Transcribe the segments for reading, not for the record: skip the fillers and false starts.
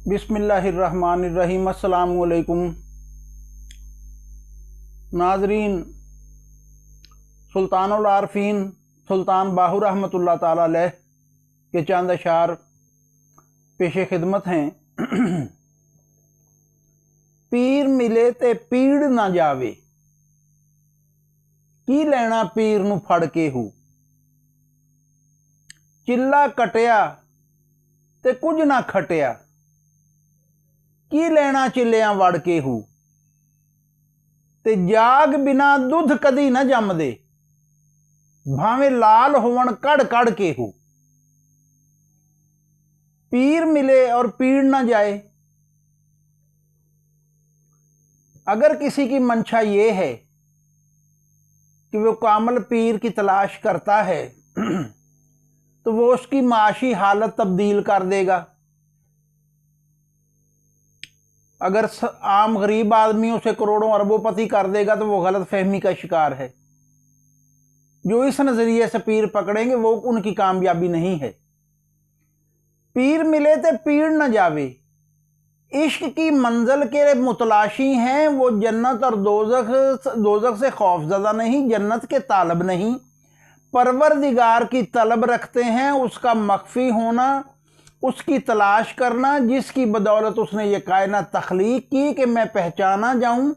बिस्मिल्लाहिर्रहमानिर्रहीम। अस्सलामु अलैकुम नाजरीन। सुल्तानुल आरफीन सुल्तान बाहू रहमतुल्लाह ताला अलैह के चंद अशार पेश खिदमत हैं। पीर मिले ते पीड़ ना जावे, की लेना पीर नू फड़ के हूँ। चिल्ला कटिया ते कुछ ना खटिया, की लेना चिल्लियां वड़ के हूँ। ते जाग बिना दुध कदी न जमदे, भावें लाल होवन कड़ कड़ के हूँ। पीर मिले और पीड़ न जाए। अगर किसी की मंशा ये है कि वो कामल पीर की तलाश करता है तो वो उसकी माशी हालत तब्दील कर देगा। अगर आम गरीब आदमी उसे करोड़ों अरबोपति कर देगा तो वो गलत फहमी का शिकार है। जो इस नजरिए से पीर पकड़ेंगे वो उनकी कामयाबी नहीं है। पीर मिले ते पीड़ न जावे, इश्क की मंजिल के मुतलाशी हैं वो। जन्नत और दोजख से खौफजदा नहीं, जन्नत के तालब नहीं, परवरदिगार की तलब रखते हैं। उसका मख्फी होना, उसकी तलाश करना, जिसकी बदौलत उसने ये कायनात तख्लीक की कि मैं पहचाना जाऊं।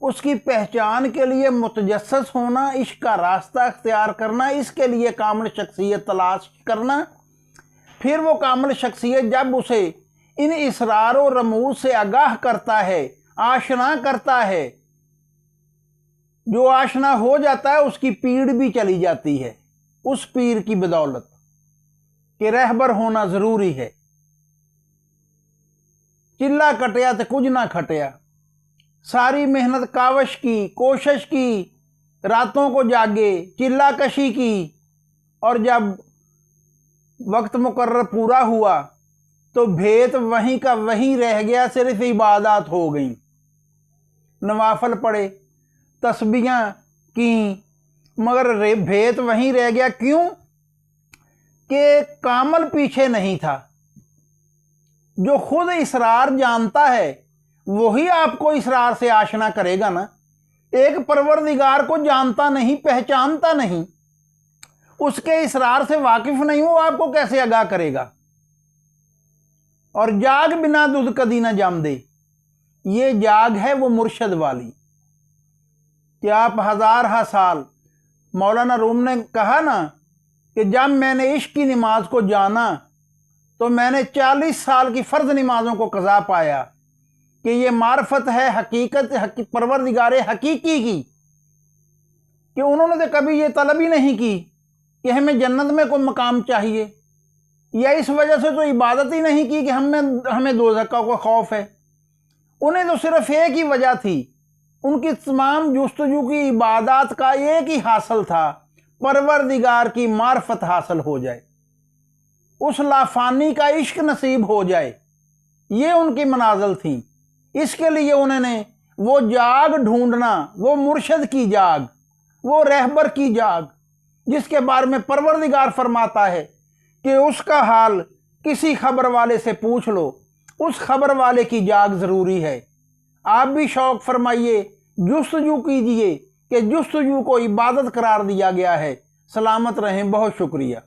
उसकी पहचान के लिए मुतजस्सस होना, इश्क का रास्ता अख्तियार करना, इसके लिए कामिल शख्सियत तलाश करना। फिर वो कामिल शख्सियत जब उसे इन इसरार और रमूज से आगाह करता है, आशना करता है, जो आशना हो जाता है उसकी पीड़ भी चली जाती है। उस पीर की बदौलत कि रहबर होना जरूरी है। चिल्ला कटिया तो कुछ ना खटिया, सारी मेहनत कावश की, कोशिश की, रातों को जागे, चिल्ला कशी की, और जब वक्त मुकर्रर पूरा हुआ तो भेत वहीं का वहीं रह गया। सिर्फ इबादत हो गई, नवाफल पढ़े, तस्बीहां की, मगर भेत वहीं रह गया। क्यों? कि कामल पीछे नहीं था। जो खुद इसरार जानता है वही आपको इसरार से आशना करेगा ना। एक परवरदिगार को जानता नहीं, पहचानता नहीं, उसके इसरार से वाकिफ नहीं हो, आपको कैसे आगाह करेगा। और जाग बिना दूध कदी ना जम दे, ये जाग है वो मुर्शद वाली कि आप हजार साल, मौलाना रूम ने कहा ना कि जब मैंने इश्क की नमाज को जाना तो मैंने 40 साल की फ़र्ज नमाजों को कज़ा पाया कि ये मार्फत है हकीकत परवरदिगारे हकीकी की। कि उन्होंने तो कभी ये तलब ही नहीं की कि हमें जन्नत में कोई मकाम चाहिए, या इस वजह से तो इबादत ही नहीं की कि हमें दोज़ख का कोई खौफ है। उन्हें तो सिर्फ एक ही वजह थी, उनकी तमाम जुस्तजू की इबादत का एक ही हासिल था, परवरदिगार की मार्फत हासिल हो जाए, उस लाफानी का इश्क नसीब हो जाए। ये उनकी मनाजिल थी। इसके लिए उन्होंने वो जाग ढूंढना, वो मुर्शद की जाग, वो रहबर की जाग, जिसके बारे में परवरदिगार फरमाता है कि उसका हाल किसी खबर वाले से पूछ लो, उस खबर वाले की जाग जरूरी है। आप भी शौक फरमाइए, जुस्तजू कीजिए कि जुस्तजू को इबादत करार दिया गया है। सलामत रहें, बहुत शुक्रिया।